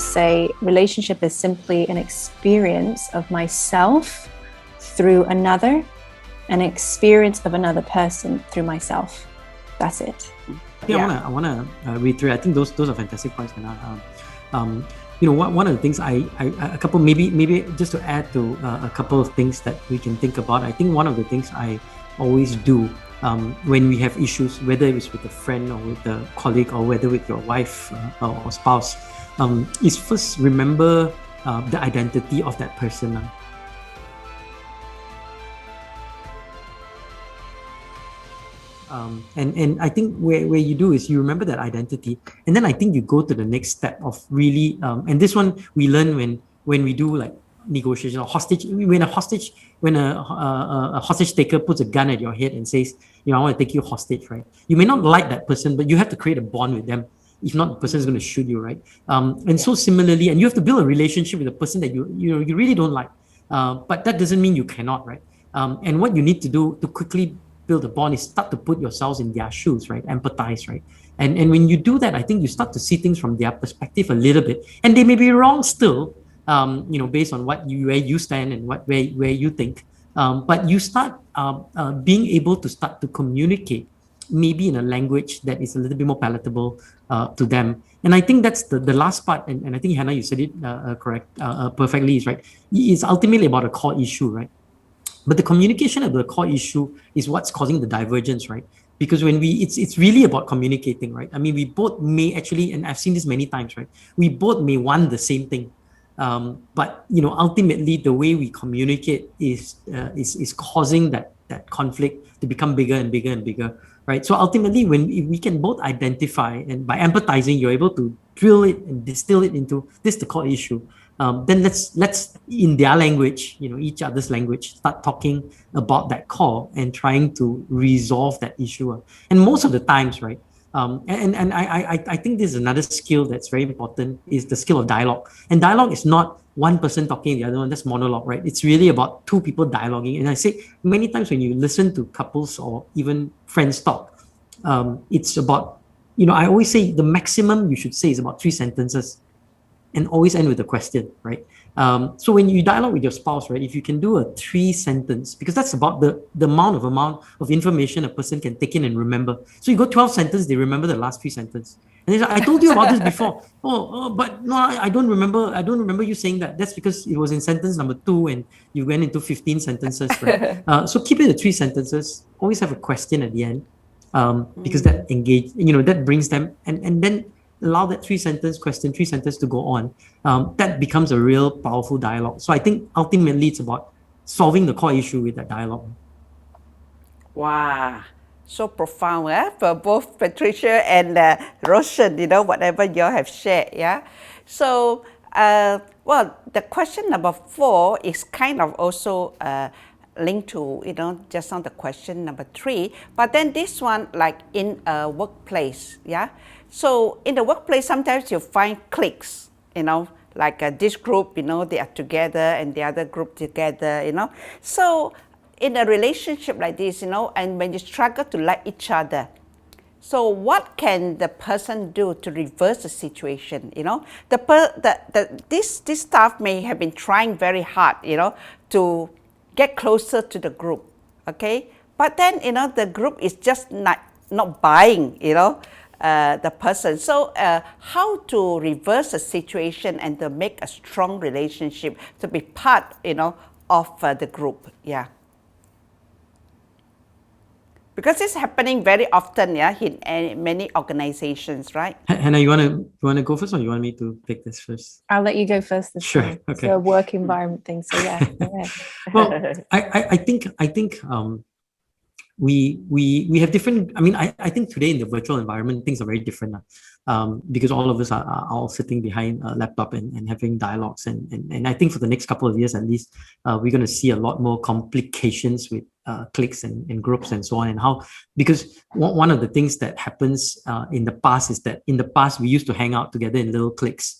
just say relationship is simply an experience of myself through another, an experience of another person through myself. That's it. I wanna reiterate. I think those are fantastic points, Hannah. One of the things a couple maybe just to add to a couple of things that we can think about. I think one of the things I always do when we have issues, whether it's with a friend or with a colleague or whether with your wife or spouse, is first remember the identity of that person. And I think where you do is you remember that identity, and then I think you go to the next step of really, and this one we learn when we do like negotiation or hostage. When a hostage taker puts a gun at your head and says, I want to take you hostage, right? You may not like that person, but you have to create a bond with them. If not, the person is going to shoot you, right? So similarly, and you have to build a relationship with a person that you really don't like, but that doesn't mean you cannot, right? And what you need to do to quickly build a bond is start to put yourselves in their shoes, right? Empathize, right? And when you do that, I think you start to see things from their perspective a little bit, and they may be wrong still, based on where you stand and where you think. But you start being able to start to communicate maybe in a language that is a little bit more palatable to them. And I think that's the last part, and I think, Hannah, you said it perfectly, is right. It's ultimately about a core issue, right? But the communication of the core issue is what's causing the divergence, right? Because when it's really about communicating, right? I mean, we both may actually, and I've seen this many times, right? We both may want the same thing, but ultimately the way we communicate is causing that conflict to become bigger and bigger and bigger, right? So ultimately, if we can both identify, and by empathizing, you're able to drill it and distill it into this the core issue. Then let's in their language, each other's language, start talking about that core and trying to resolve that issue. And most of the times, right? I think this is another skill that's very important, is the skill of dialogue. And dialogue is not one person talking, the other one, that's monologue, right? It's really about two people dialoguing. And I say many times when you listen to couples or even friends talk, it's about, I always say the maximum you should say is about 3 sentences. And always end with a question, right? So when you dialogue with your spouse, right, if you can do a 3-sentence, because that's about the amount of information a person can take in and remember. So you go 12 sentences, they remember the last 3 sentences. And they say, I told you about this before. But no, I don't remember you saying that. That's because it was in sentence number 2 and you went into 15 sentences, right? So keep it at 3 sentences. Always have a question at the end, because that that brings them, and then allow that 3-sentence question, 3 sentences to go on. That becomes a real powerful dialogue. So I think ultimately it's about solving the core issue with that dialogue. Wow, so profound, for both Patricia and Roshan, whatever you all have shared, yeah. So, the question number 4 is kind of also linked to, just on the question number 3, but then this one, like in a workplace, yeah. So in the workplace, sometimes you find cliques, like this group, they are together and the other group together, So in a relationship like this, and when you struggle to like each other, so what can the person do to reverse the situation? This staff may have been trying very hard, to get closer to the group, okay? But then, the group is just not buying, the person. So how to reverse a situation and to make a strong relationship, to be part, of the group, yeah. Because it's happening very often, yeah, in many organizations, right? Hannah, you wanna go first, or you want me to take this first? I'll let you go first this Sure. time. Okay. It's a work environment thing, so yeah. Well, I think we have different. I mean, I think today in the virtual environment things are very different because all of us are all sitting behind a laptop and having dialogues, and I think for the next couple of years at least, we're going to see a lot more complications with cliques and groups and so on, and how, because one of the things that happens in the past is that in the past we used to hang out together in little cliques.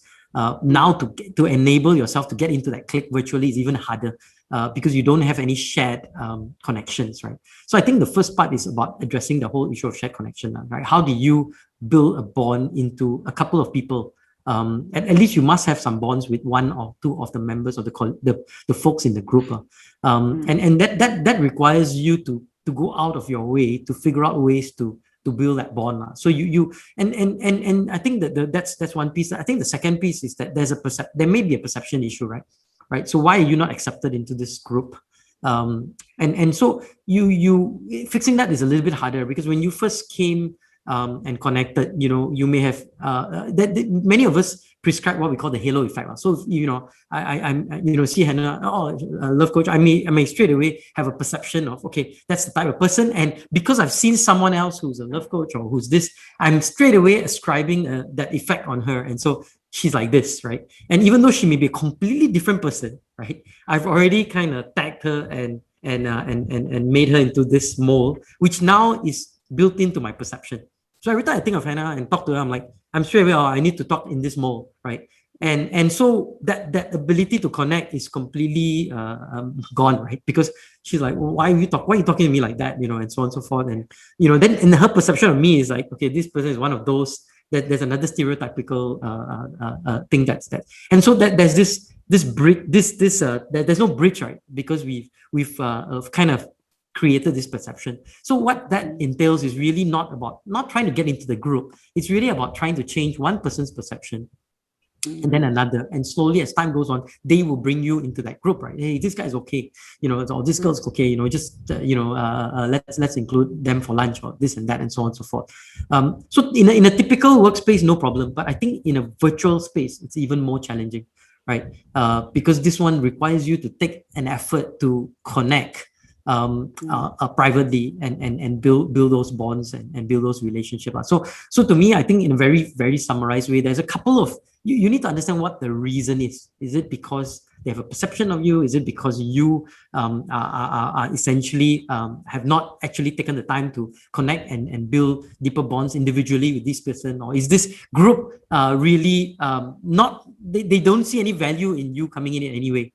Now to enable yourself to get into that clique virtually is even harder. Because you don't have any shared connections, right? So I think the first part is about addressing the whole issue of shared connection, right? How do you build a bond into a couple of people at least you must have some bonds with one or two of the members of the folks in the group. And that requires you to go out of your way to figure out ways to build that bond. So and I think that that's one piece. I think the second piece is that there may be a perception issue, right? So why are you not accepted into this group? And so you fixing that is a little bit harder, because when you first came and connected, you may have many of us prescribe what we call the halo effect. So I'm see Hannah, a love coach. I may straight away have a perception of, okay, that's the type of person, and because I've seen someone else who's a love coach or who's this, I'm straight away ascribing that effect on her, and so she's like this, right? And even though she may be a completely different person, right, I've already kind of tagged her and made her into this mold, which now is built into my perception. So every time I think of Hannah and talk to her, I'm like, I'm straight away, I need to talk in this mold, right? And so that ability to connect is completely gone, right? Because she's like, well, why are you talking to me like that, and so on and so forth. And then in her perception of me is like, okay, this person is one of those, that there's another stereotypical thing that's that. And so that there's this bridge, there's no bridge, right? Because we've kind of created this perception. So what that entails is really not trying to get into the group. It's really about trying to change one person's perception and then another, and slowly as time goes on, they will bring you into that group, right? Hey, this guy's okay, or this girl's okay, let's include them for lunch, or this and that, and so on and so forth. So in a typical workspace, no problem, but I think in a virtual space, it's even more challenging, right? Because this one requires you to take an effort to connect privately and build those bonds and build those relationships. So to me, I think in a very, very summarized way, there's a couple of, you need to understand what the reason is. Is it because they have a perception of you? Is it because you are essentially have not actually taken the time to connect and build deeper bonds individually with this person? Or is this group really they don't see any value in you coming in anyway?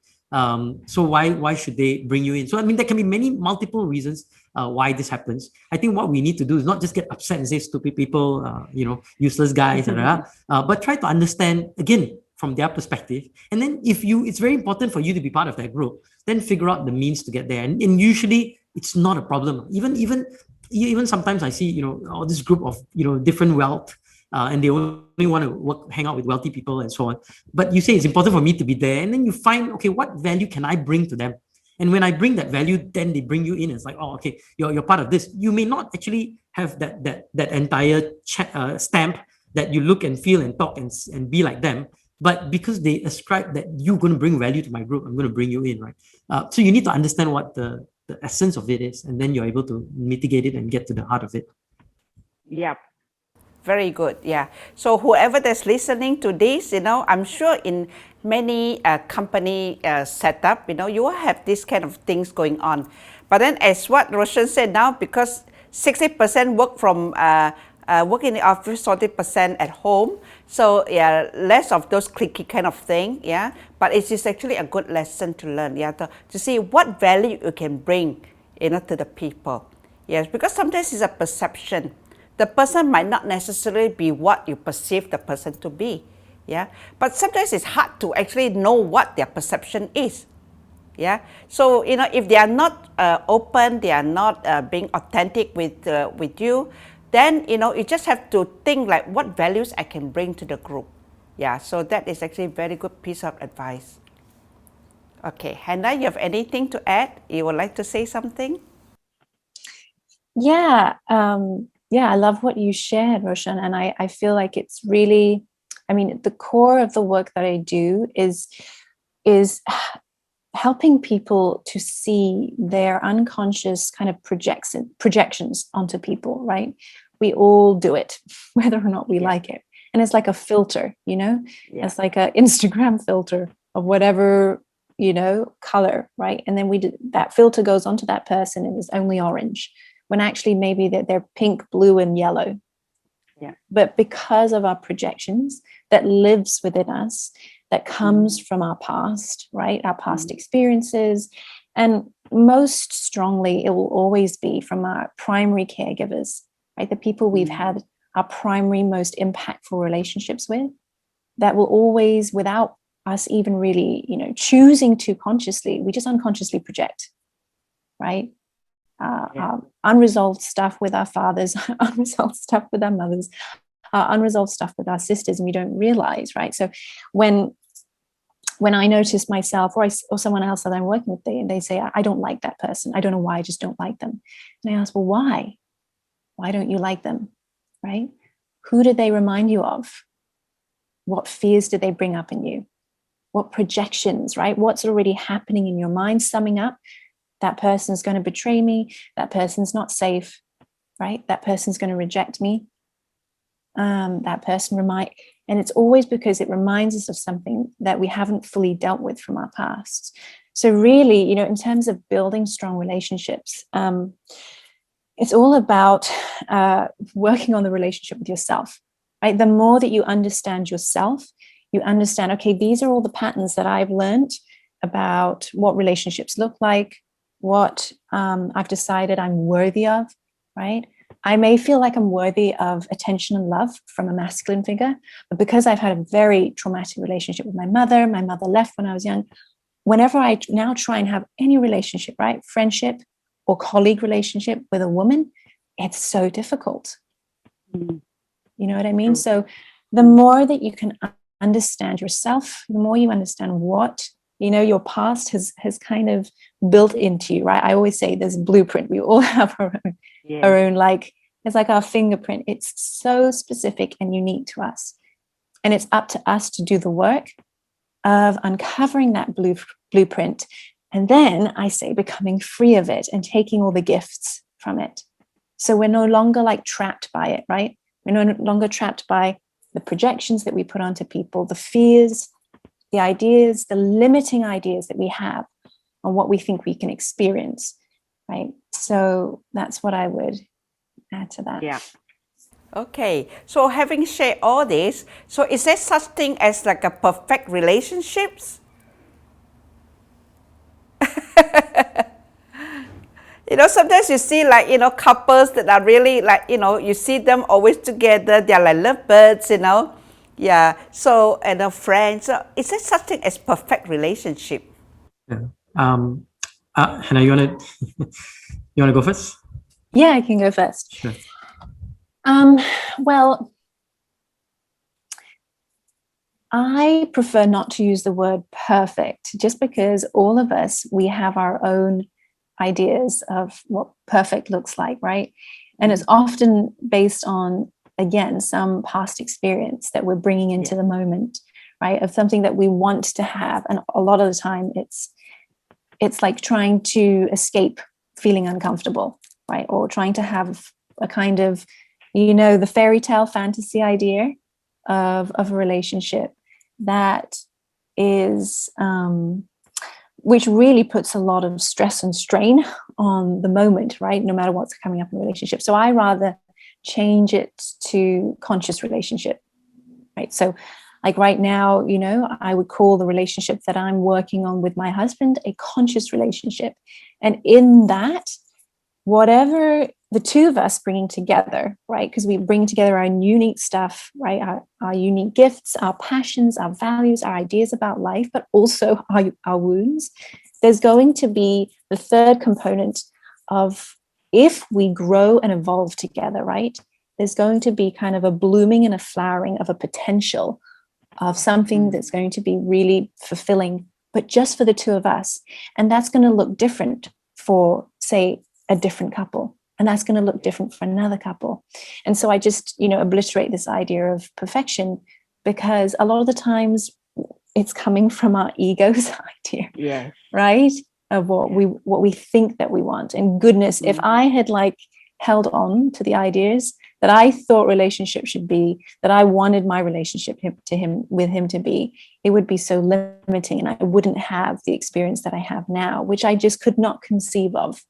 So why should they bring you in? So I mean, there can be multiple reasons why this happens. I think what we need to do is not just get upset and say stupid people, useless guys, but try to understand again from their perspective. And then it's very important for you to be part of that group. Then figure out the means to get there. And usually it's not a problem. Even sometimes I see all this group of different wealth. And they only want to hang out with wealthy people and so on. But you say it's important for me to be there, and then you find, okay, what value can I bring to them? And when I bring that value, then they bring you in. It's like, oh, okay, you're part of this. You may not actually have that entire stamp that you look and feel and talk and be like them, but because they ascribe that you're going to bring value to my group, I'm going to bring you in, right? So you need to understand what the essence of it is, and then you're able to mitigate it and get to the heart of it. Yeah. Very good. Yeah. So whoever that's listening to this, I'm sure in many company setup, you will have this kind of things going on. But then, as what Roshan said now, because 60% work in the office, 40% at home. So yeah, less of those cliquey kind of thing. Yeah. But it is actually a good lesson to learn. Yeah. To see what value you can bring, to the people. Yes. Because sometimes it's a perception. The person might not necessarily be what you perceive the person to be, yeah. But sometimes it's hard to actually know what their perception is, yeah. So if they are not open, they are not being authentic with you, then you just have to think like, what values I can bring to the group, yeah. So that is actually a very good piece of advice. Okay, Hannah, you have anything to add? You would like to say something? Yeah. Yeah, I love what you shared, Roshan. And I feel like it's really, the core of the work that I do is helping people to see their unconscious kind of projections onto people, right? We all do it, whether or not we like it. And it's like a filter, It's like an Instagram filter of whatever, color, right? And then that filter goes onto that person and it's only orange, when actually maybe they're pink, blue, and yellow. Yeah. But because of our projections that lives within us, that comes from our past, right? Our past experiences. And most strongly, it will always be from our primary caregivers, right? The people we've had our primary, most impactful relationships with. that will always, without us even really, choosing to consciously, we just unconsciously project, right? Unresolved stuff with our fathers, unresolved stuff with our mothers, unresolved stuff with our sisters, and we don't realize, right? So when I notice myself or someone else that I'm working with, they say, I don't like that person. I don't know why, I just don't like them. And I ask, well, why? Why don't you like them, right? Who did they remind you of? What fears did they bring up in you? What projections, right? What's already happening in your mind, summing up? That person's going to betray me. That person's not safe, right? That person's going to reject me. That person and it's always because it reminds us of something that we haven't fully dealt with from our past. So really, in terms of building strong relationships, it's all about working on the relationship with yourself, right? The more that you understand yourself, you understand, okay, these are all the patterns that I've learned about what relationships look like, what I've decided I'm worthy of, right? I may feel like I'm worthy of attention and love from a masculine figure, but because I've had a very traumatic relationship with my mother left when I was young, whenever I now try and have any relationship, right, friendship or colleague relationship with a woman, it's so difficult. You know what I mean? So the more that you can understand yourself, the more you understand what your past has kind of built into you, right? I always say there's a blueprint. We all have our own, like, it's like our fingerprint. It's so specific and unique to us. And it's up to us to do the work of uncovering that blueprint. And then I say becoming free of it and taking all the gifts from it. So we're no longer like trapped by it, right? We're no longer trapped by the projections that we put onto people, the fears, the ideas, the limiting ideas that we have on what we think we can experience, right? So that's what I would add to that. Yeah. Okay. So having shared all this, so is there such thing as like a perfect relationships? Sometimes you see like, couples that are really like, you see them always together. They're like lovebirds, Yeah. So, and friends. So is there such thing as perfect relationship? Yeah. Hannah, you wanna go first? Yeah, I can go first. Sure. Well, I prefer not to use the word perfect, just because all of us, we have our own ideas of what perfect looks like, right? And it's often based on, again, some past experience that we're bringing into the moment, right? Of something that we want to have. And a lot of the time it's like trying to escape feeling uncomfortable, right? Or trying to have a kind of, the fairy tale fantasy idea of a relationship that is, which really puts a lot of stress and strain on the moment, right? No matter what's coming up in a relationship. So I rather change it to conscious relationship, right? So like right now, I would call the relationship that I'm working on with my husband a conscious relationship. And in that, whatever the two of us bringing together, right? Because we bring together our unique stuff, right? Our unique gifts, our passions, our values, our ideas about life, but also our wounds. There's going to be the third component of, if we grow and evolve together, right? There's going to be kind of a blooming and a flowering of a potential of something that's going to be really fulfilling, but just for the two of us. And that's going to look different for, say, a different couple. And that's going to look different for another couple. And so I just, obliterate this idea of perfection, because a lot of the times it's coming from our ego's idea, right? Of what we think that we want. And goodness, if I had like held on to the ideas that I thought relationship should be, that I wanted my relationship with him to be, it would be so limiting, and I wouldn't have the experience that I have now, which I just could not conceive of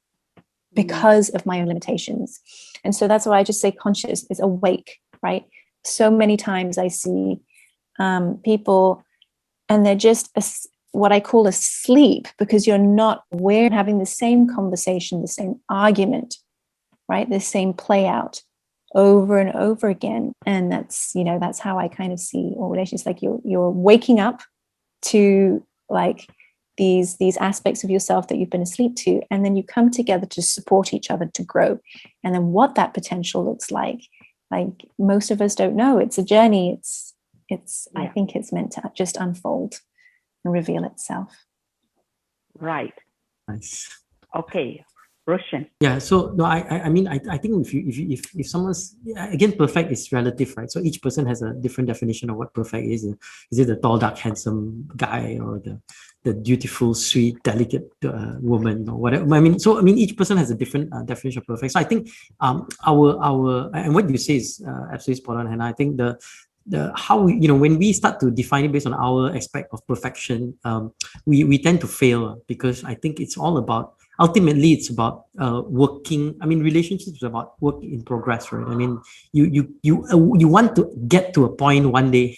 because of my own limitations. And so that's why I just say conscious is awake, right? So many times I see people and they're just what I call asleep, because you're not aware of having the same conversation, the same argument, right? The same play out over and over again. And that's, you know, that's how I kind of see all relationships. Like you're waking up to like these aspects of yourself that you've been asleep to, and then you come together to support each other to grow. And then what that potential looks like most of us don't know. It's a journey. It's I think it's meant to just unfold and reveal itself. Right. Nice. Okay, Roshan. Yeah. So no, I mean, I think if someone's, again, perfect is relative, right? So each person has a different definition of what perfect is. Is it the tall, dark, handsome guy, or the beautiful, sweet, delicate woman, or whatever? I mean, each person has a different definition of perfect. So I think our and what you say is absolutely spot on, and I think the how we, you know, when we start to define it based on our aspect of perfection, we tend to fail, because I think it's all about, ultimately it's about working. I mean, relationships is about work in progress, right? I mean, you want to get to a point one day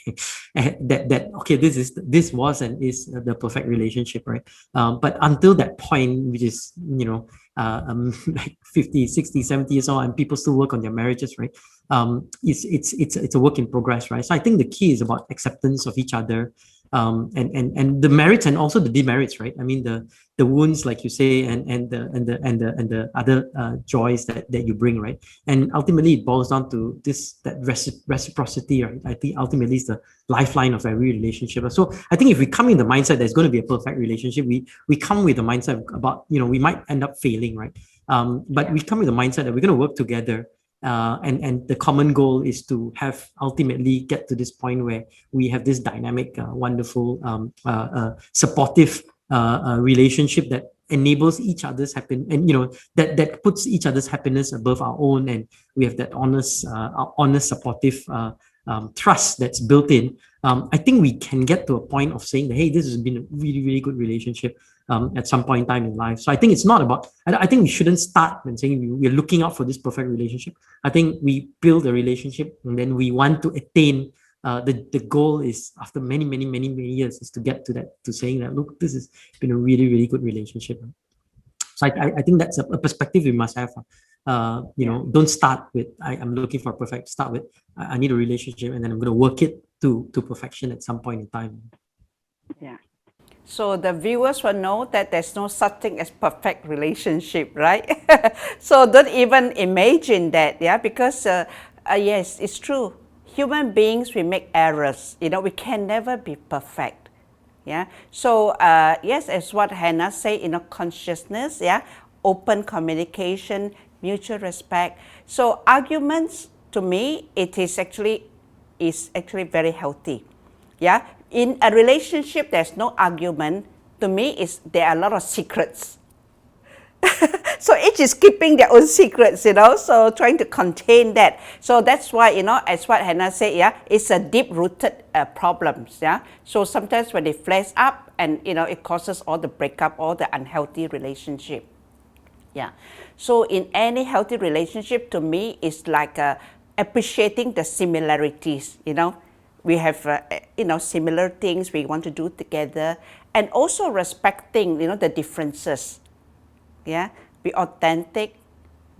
that okay, this was and is the perfect relationship, right? But until that point, which is, you know, like 50, 60, 70 years old, and people still work on their marriages, right? It's a work in progress, right? So I think the key is about acceptance of each other, and the merits and also the demerits, right? I mean, the wounds, like you say, and the other joys that you bring, right? And ultimately, it boils down to that reciprocity, right? I think ultimately is the lifeline of every relationship. So I think if we come in the mindset there's going to be a perfect relationship, we come with the mindset about, you know, we might end up failing, right? But we come with the mindset that we're going to work together. And the common goal is to have ultimately get to this point where we have this dynamic, wonderful, supportive relationship that enables each other's happiness, and, you know, that puts each other's happiness above our own, and we have that honest, supportive trust that's built in. I think we can get to a point of saying that, hey, this has been a really, really good relationship at some point in time in life. So I think it's not about, I think we shouldn't start when saying we're looking out for this perfect relationship. I think we build a relationship, and then we want to attain, the goal is, after many years, is to get to that, to saying that, look, this has been a really, really good relationship. So I think that's a perspective we must have. You know, don't start with, I'm looking for a perfect, start with, I need a relationship, and then I'm going to work it to perfection at some point in time. Yeah. So the viewers will know that there's no such thing as perfect relationship, right? So don't even imagine that, yeah, because yes, it's true. Human beings, we make errors. You know, we can never be perfect. Yeah. So yes, as what Hannah said, you know, consciousness, yeah, open communication, mutual respect. So arguments, to me, it is actually very healthy. Yeah. In a relationship, there's no argument. To me, there are a lot of secrets. So each is keeping their own secrets, you know, so trying to contain that. So that's why, you know, as what Hannah said, yeah, it's a deep-rooted problems, yeah. So sometimes when they flash up, and, you know, it causes all the breakup, all the unhealthy relationship. Yeah. So in any healthy relationship, to me, it's like appreciating the similarities, you know. We have, you know, similar things we want to do together, and also respecting, you know, the differences. Yeah, be authentic,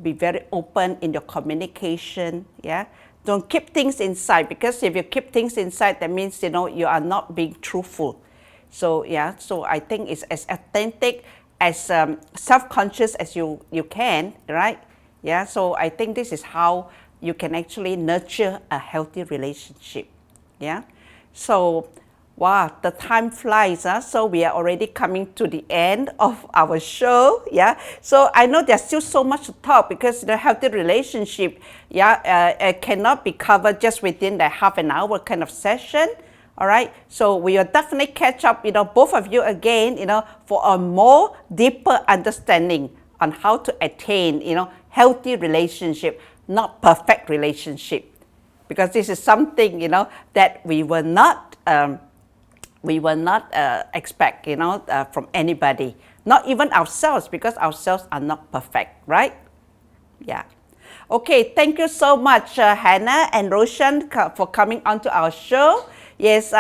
be very open in your communication. Yeah, don't keep things inside, because if you keep things inside, that means, you know, you are not being truthful. So yeah, so I think it's as authentic, as self-conscious as you can, right? Yeah, so I think this is how you can actually nurture a healthy relationship. Yeah, so wow, the time flies, huh? So we are already coming to the end of our show. Yeah, so I know there's still so much to talk, because the healthy relationship, yeah, cannot be covered just within the half an hour kind of session. All right, so we will definitely catch up, you know, both of you again, you know, for a more deeper understanding on how to attain, you know, healthy relationship, not perfect relationship. Because this is something, you know, that we will not expect, you know, from anybody, not even ourselves, because ourselves are not perfect, right? Yeah. Okay, thank you so much, Hannah and Roshan, for coming onto our show. Yes,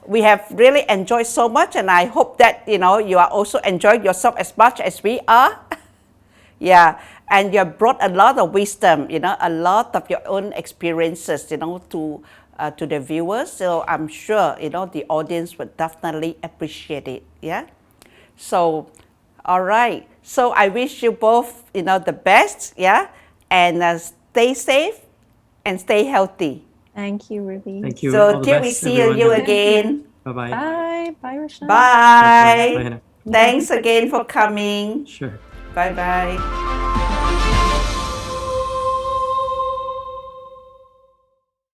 we have really enjoyed so much, and I hope that, you know, you are also enjoying yourself as much as we are. Yeah, And you have brought a lot of wisdom, a lot of your own experiences, to the viewers. So I'm sure, the audience would definitely appreciate it. Yeah. So, all right. So I wish you both, the best. Yeah. And stay safe and stay healthy. Thank you, Ruby. Thank you. So All the till we best, see everyone. you again. Bye-bye. Bye. Bye, Roshan. Bye. Bye, Hannah. Thanks again for coming. Sure. Bye bye.